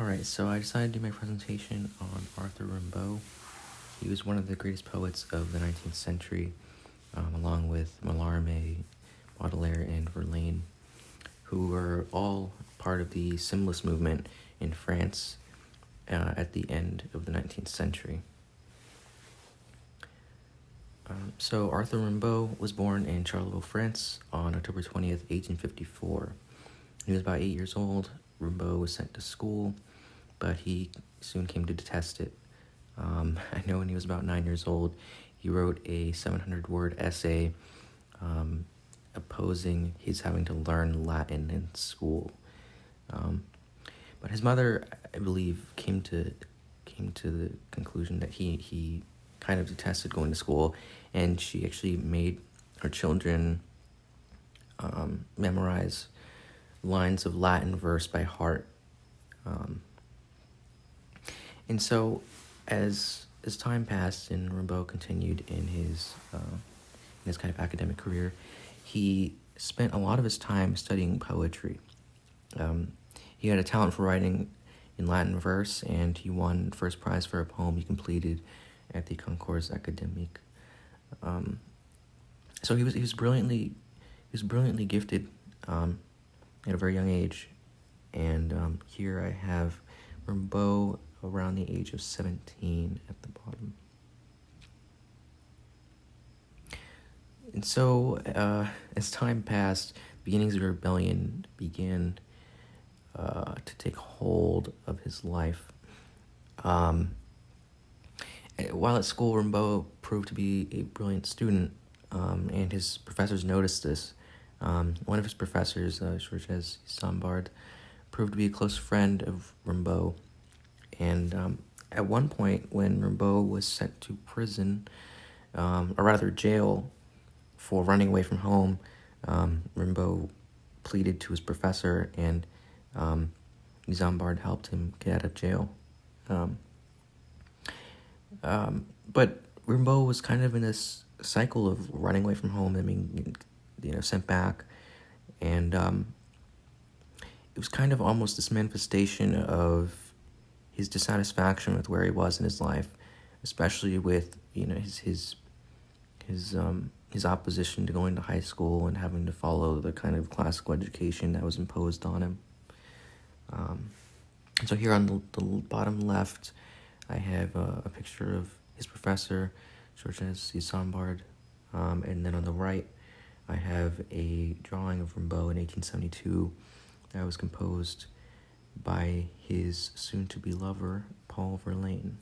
Alright, so I decided to do my presentation on Arthur Rimbaud. He was one of the greatest poets of the 19th century, along with Mallarmé, Baudelaire, and Verlaine, who were all part of the Symbolist movement in France at the end of the 19th century. So Arthur Rimbaud was born in Charleville, France on October 20th, 1854. He was about 8 years old. Rimbaud was sent to school, but he soon came to detest it. I know when he was about 9 years old, he wrote a 700-word essay opposing his having to learn Latin in school. But his mother, I believe, came to the conclusion that he kind of detested going to school, and she actually made her children memorize lines of Latin verse by heart. And so, as time passed and Rimbaud continued in his kind of academic career, he spent a lot of his time studying poetry. He had a talent for writing in Latin verse, and he won first prize for a poem he completed at the Concours Académique. So he was brilliantly gifted at a very young age, and here I have Rimbaud around the age of 17 at the bottom. And so, as time passed, beginnings of rebellion began to take hold of his life. While at school, Rimbaud proved to be a brilliant student, and his professors noticed this. One of his professors, Georges Sombard, proved to be a close friend of Rimbaud. And at one point, when Rimbaud was sent to prison, or rather jail, for running away from home, Rimbaud pleaded to his professor, and Sombard helped him get out of jail. But Rimbaud was kind of in this cycle of running away from home and being, sent back, and it was kind of almost this manifestation of his dissatisfaction with where he was in his life, especially with his opposition to going to high school and having to follow the kind of classical education that was imposed on him. And so here on the bottom left, I have a picture of his professor, Georges Sombard, and then on the right, I have a drawing of Rimbaud in 1872 that was composed by his soon-to-be lover, Paul Verlaine.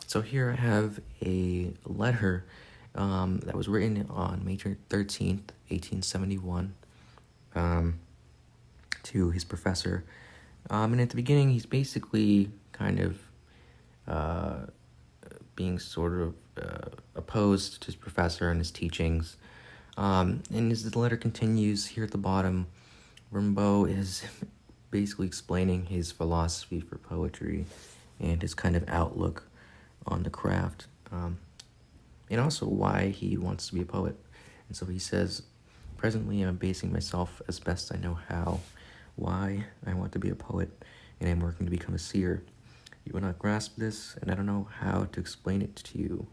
So here I have a letter that was written on May 13th, 1871, to his professor. And at the beginning, he's basically kind of being sort of opposed to his professor and his teachings. And as the letter continues, here at the bottom, Rimbaud is basically explaining his philosophy for poetry and his kind of outlook on the craft, and also why he wants to be a poet. And so he says, "Presently I'm basing myself as best I know how. Why? I want to be a poet, and I'm working to become a seer. You will not grasp this, and I don't know how to explain it to you.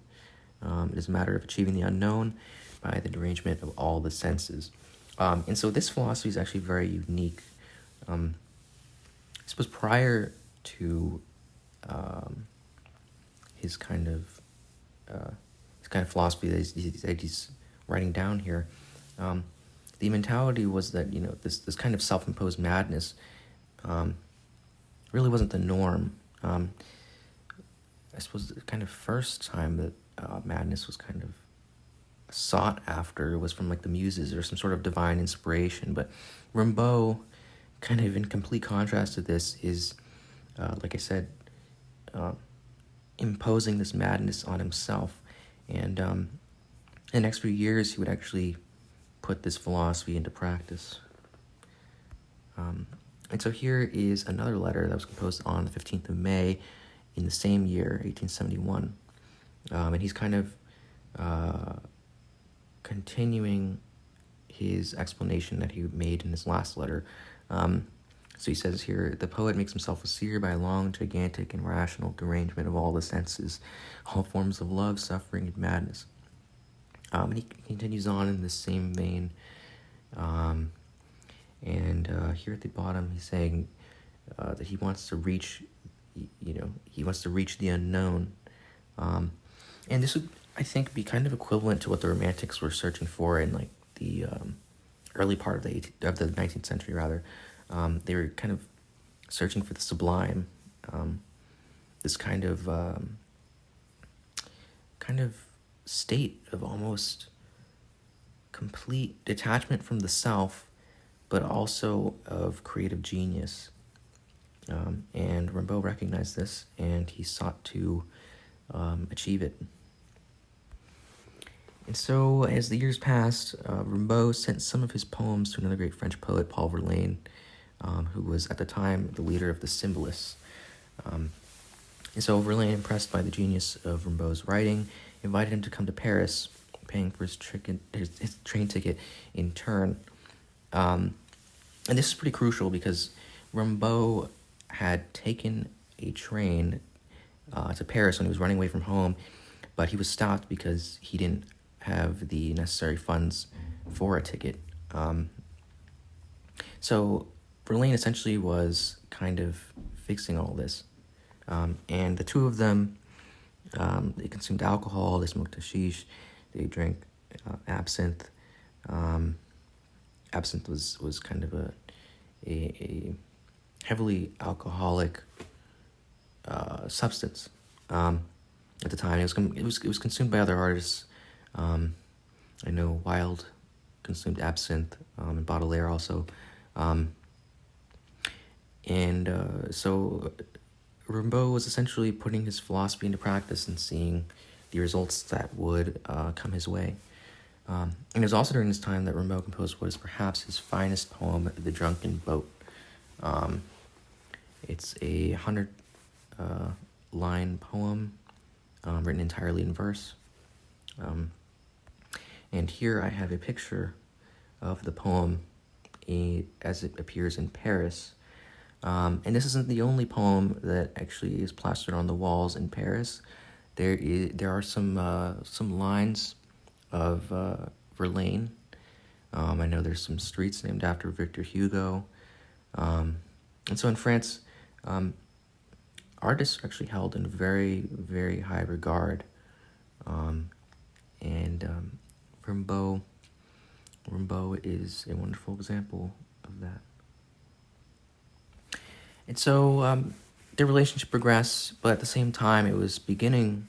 It is a matter of achieving the unknown by the derangement of all the senses." And so this philosophy is actually very unique. This was prior to his kind of philosophy that he's writing down here. The mentality was that this kind of self-imposed madness really wasn't the norm. I suppose the kind of first time that madness was kind of sought after was from like the muses or some sort of divine inspiration. But Rimbaud, kind of in complete contrast to this, is like I said, imposing this madness on himself. And in the next few years, he would actually put this philosophy into practice. And so here is another letter that was composed on the 15th of May in the same year, 1871. And he's kind of continuing his explanation that he made in his last letter. So he says here, the poet makes himself a seer by a long, gigantic, and rational derangement of all the senses, all forms of love, suffering, and madness. And he continues on in the same vein. And here at the bottom, he's saying that he wants to reach, he wants to reach the unknown. And this would, I think, be kind of equivalent to what the Romantics were searching for in like the early part of the 19th century, rather. They were kind of searching for the sublime, this kind of state of almost complete detachment from the self, but also of creative genius. And Rimbaud recognized this, and he sought to achieve it. And so, as the years passed, Rimbaud sent some of his poems to another great French poet, Paul Verlaine, who was at the time the leader of the Symbolists. And so Verlaine, impressed by the genius of Rimbaud's writing, invited him to come to Paris, paying for his train ticket in turn. And this is pretty crucial because Rimbaud had taken a train to Paris when he was running away from home, but he was stopped because he didn't have the necessary funds for a ticket. So Verlaine essentially was kind of fixing all this. And the two of them, they consumed alcohol, they smoked hashish, they drank absinthe. Absinthe was kind of a heavily alcoholic substance at the time. It was consumed by other artists. I know Wilde consumed absinthe, and Baudelaire also. So Rimbaud was essentially putting his philosophy into practice and seeing the results that would come his way. And it was also during this time that Rimbaud composed what is perhaps his finest poem, The Drunken Boat. It's a 100-line poem written entirely in verse. And here I have a picture of the poem as it appears in Paris. And this isn't the only poem that actually is plastered on the walls in Paris. There are some lines of Verlaine. I know there's some streets named after Victor Hugo. And so in France, artists are actually held in very, very high regard. Rimbaud is a wonderful example of that. And so their relationship progressed, but at the same time, it was beginning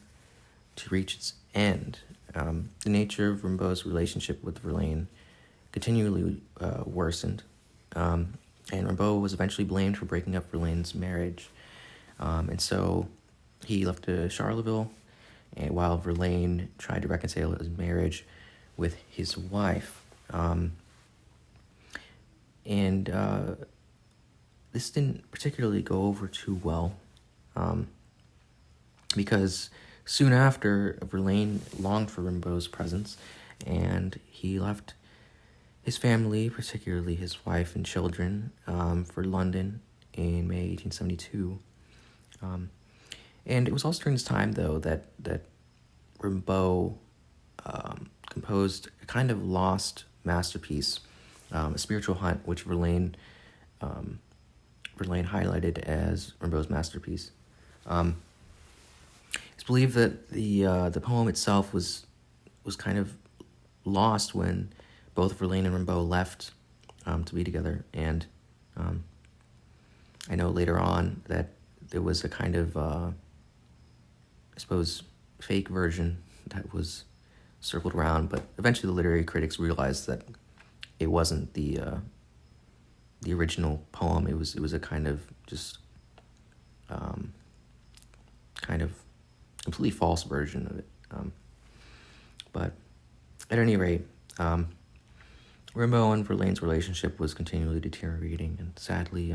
to reach its end. The nature of Rimbaud's relationship with Verlaine continually worsened, and Rimbaud was eventually blamed for breaking up Verlaine's marriage. And so he left to Charleville, and while Verlaine tried to reconcile his marriage with his wife. This didn't particularly go over too well, because soon after, Verlaine longed for Rimbaud's presence, and he left his family, particularly his wife and children, for London in May 1872. And it was also during this time, though, that Rimbaud composed a kind of lost masterpiece, A Spiritual Hunt, which Verlaine highlighted as Rimbaud's masterpiece. It's believed that the poem itself was kind of lost when both Verlaine and Rimbaud left to be together, and I know later on that there was a kind of I suppose fake version that was circled around, but eventually the literary critics realized that it wasn't the original poem. It was a kind of just kind of completely false version of it. But at any rate, Rimbaud and Verlaine's relationship was continually deteriorating, and sadly,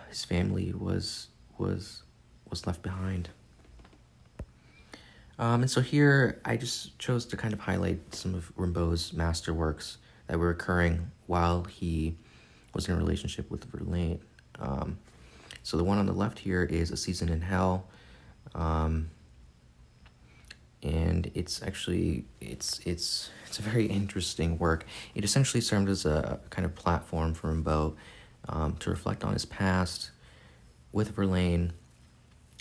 his family was left behind. And so here I just chose to kind of highlight some of Rimbaud's masterworks that were occurring while he was in a relationship with Verlaine. So the one on the left here is A Season in Hell, and it's actually it's a very interesting work. It essentially served as a kind of platform for Rimbaud to reflect on his past with Verlaine,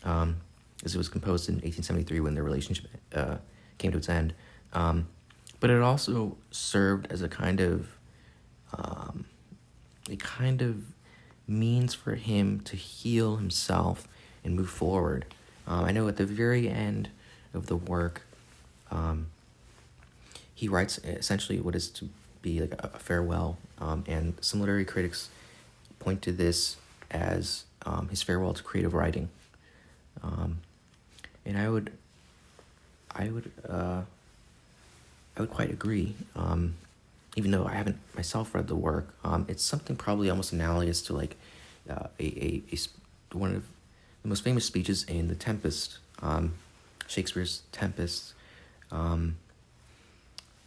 as it was composed in 1873 when their relationship came to its end. But it also served as a kind of means for him to heal himself and move forward. I know at the very end of the work, he writes essentially what is to be like a farewell, and some literary critics point to this as his farewell to creative writing. And I would quite agree. Even though I haven't myself read the work, it's something probably almost analogous to like one of the most famous speeches in The Tempest, Shakespeare's Tempest,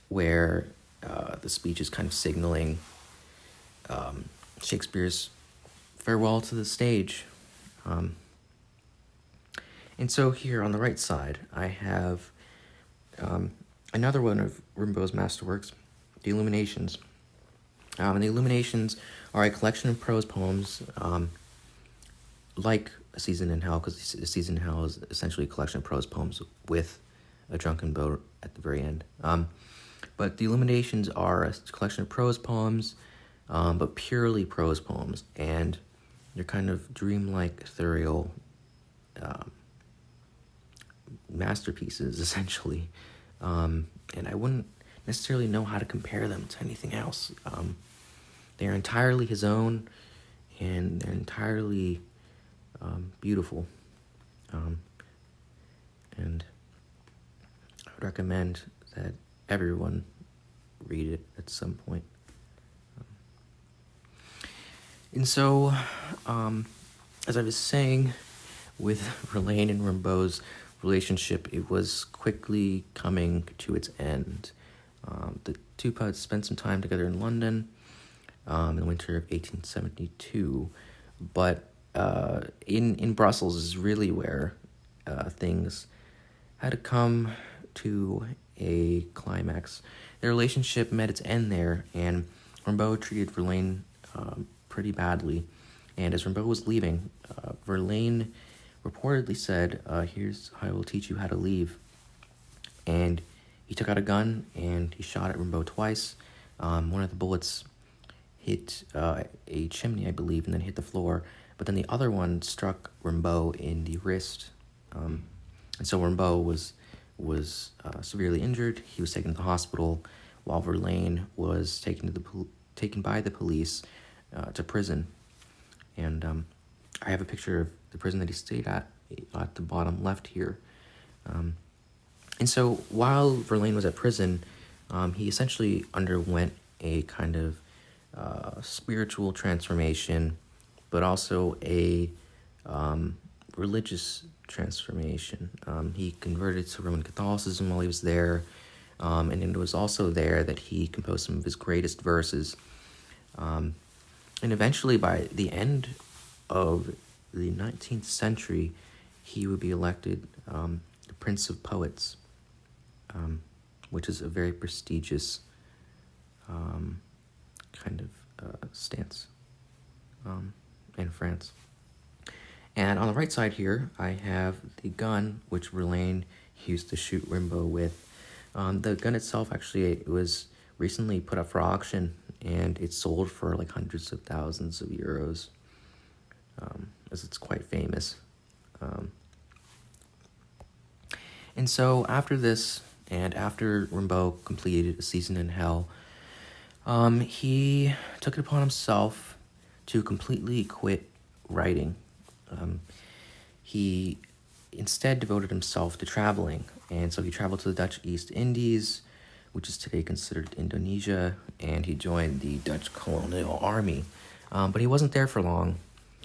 where the speech is kind of signaling Shakespeare's farewell to the stage. And so here on the right side, I have another one of Rimbaud's masterworks, The Illuminations. And the Illuminations are a collection of prose poems, like A Season in Hell, because A Season in Hell is essentially a collection of prose poems with a drunken boat at the very end. But the Illuminations are a collection of prose poems, but purely prose poems, and they're kind of dreamlike, ethereal masterpieces, essentially. And I wouldn't necessarily know how to compare them to anything else. They're entirely his own, and they're entirely beautiful. And I would recommend that everyone read it at some point. And so, as I was saying, with Verlaine and Rimbaud's relationship, it was quickly coming to its end. The two poets spent some time together in London in the winter of 1872, but in Brussels is really where things had to come to a climax. Their relationship met its end there, and Rimbaud treated Verlaine pretty badly. And as Rimbaud was leaving, Verlaine reportedly said, "Here's how I will teach you how to leave." And he took out a gun and he shot at Rimbaud twice. One of the bullets hit a chimney, I believe, and then hit the floor. But then the other one struck Rimbaud in the wrist. And so Rimbaud was severely injured. He was taken to the hospital, while Verlaine was taken by the police to prison. And I have a picture of the prison that he stayed at the bottom left here. And so while Verlaine was at prison, he essentially underwent a kind of spiritual transformation, but also a religious transformation. He converted to Roman Catholicism while he was there, and it was also there that he composed some of his greatest verses. And eventually, by the end of the 19th century, he would be elected the Prince of Poets, which is a very prestigious kind of stance in France. And on the right side here, I have the gun which Verlaine used to shoot Rimbaud with. The gun itself, actually, it was recently put up for auction, and it sold for like hundreds of thousands of euros, as it's quite famous. And so after this, and after Rimbaud completed A Season in Hell, he took it upon himself to completely quit writing. He instead devoted himself to traveling, and so he traveled to the Dutch East Indies, which is today considered Indonesia, and he joined the Dutch colonial army. But he wasn't there for long.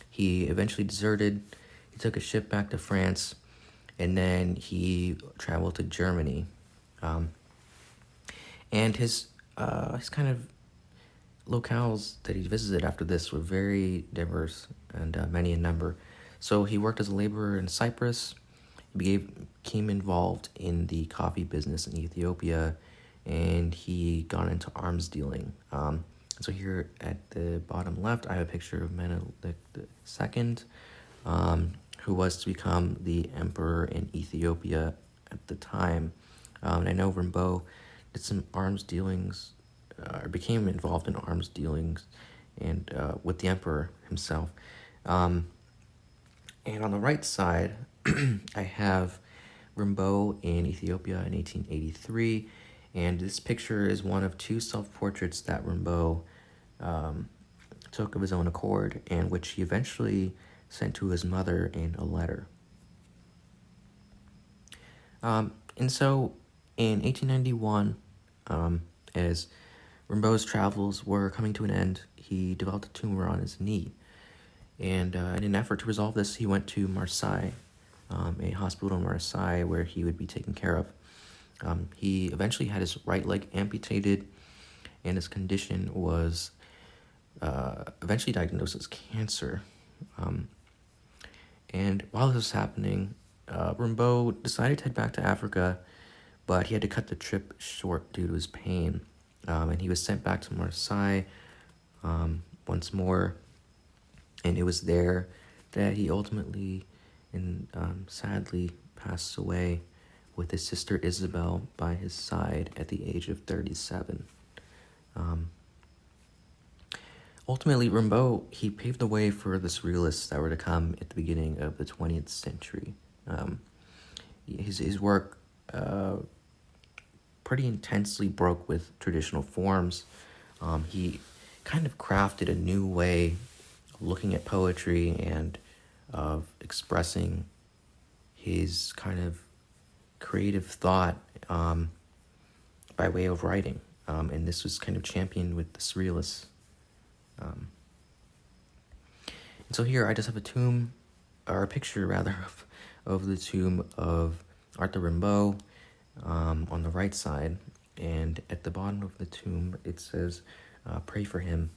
He eventually deserted. He took a ship back to France, and then he traveled to Germany. And his kind of locales that he visited after this were very diverse and many in number. So he worked as a laborer in Cyprus. He became involved in the coffee business in Ethiopia, and he got into arms dealing. So here at the bottom left, I have a picture of Menelik II, who was to become the emperor in Ethiopia at the time. And I know Rimbaud did some arms dealings, or became involved in arms dealings, and with the emperor himself. And on the right side, I have Rimbaud in Ethiopia in 1883, and this picture is one of two self-portraits that Rimbaud took of his own accord, and which he eventually sent to his mother in a letter. And so, in 1891, as Rimbaud's travels were coming to an end, he developed a tumor on his knee. And in an effort to resolve this, he went to Marseille, a hospital in Marseille where he would be taken care of. He eventually had his right leg amputated, and his condition was eventually diagnosed as cancer. And while this was happening, Rimbaud decided to head back to Africa, but he had to cut the trip short due to his pain. And he was sent back to Marseille once more, and it was there that he ultimately and sadly passed away with his sister Isabel by his side at the age of 37. Ultimately, Rimbaud, he paved the way for the surrealists that were to come at the beginning of the 20th century. His work pretty intensely broke with traditional forms. He kind of crafted a new way of looking at poetry and of expressing his kind of creative thought by way of writing. And this was kind of championed with the surrealists. And so here I just have a tomb, or a picture rather, of the tomb of Arthur Rimbaud on the right side, and at the bottom of the tomb it says, pray for him.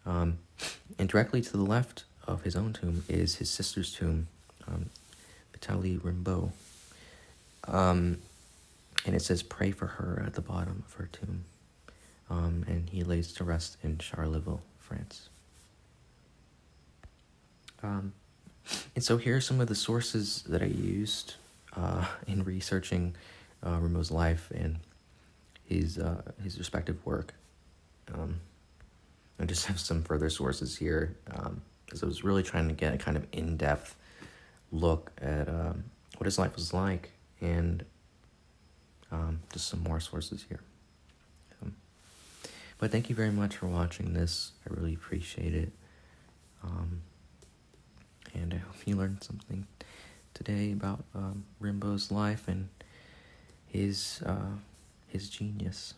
And directly to the left of his own tomb is his sister's tomb, Vitalie Rimbaud. And it says, pray for her at the bottom of her tomb. And he lays to rest in Charleville, France. And so here are some of the sources that I used in researching Rimbaud's life and his respective work. I just have some further sources here, because I was really trying to get a kind of in-depth look at what his life was like, and just some more sources here. But thank you very much for watching this. I really appreciate it. And I hope you learned something today about Rimbaud's life and his genius.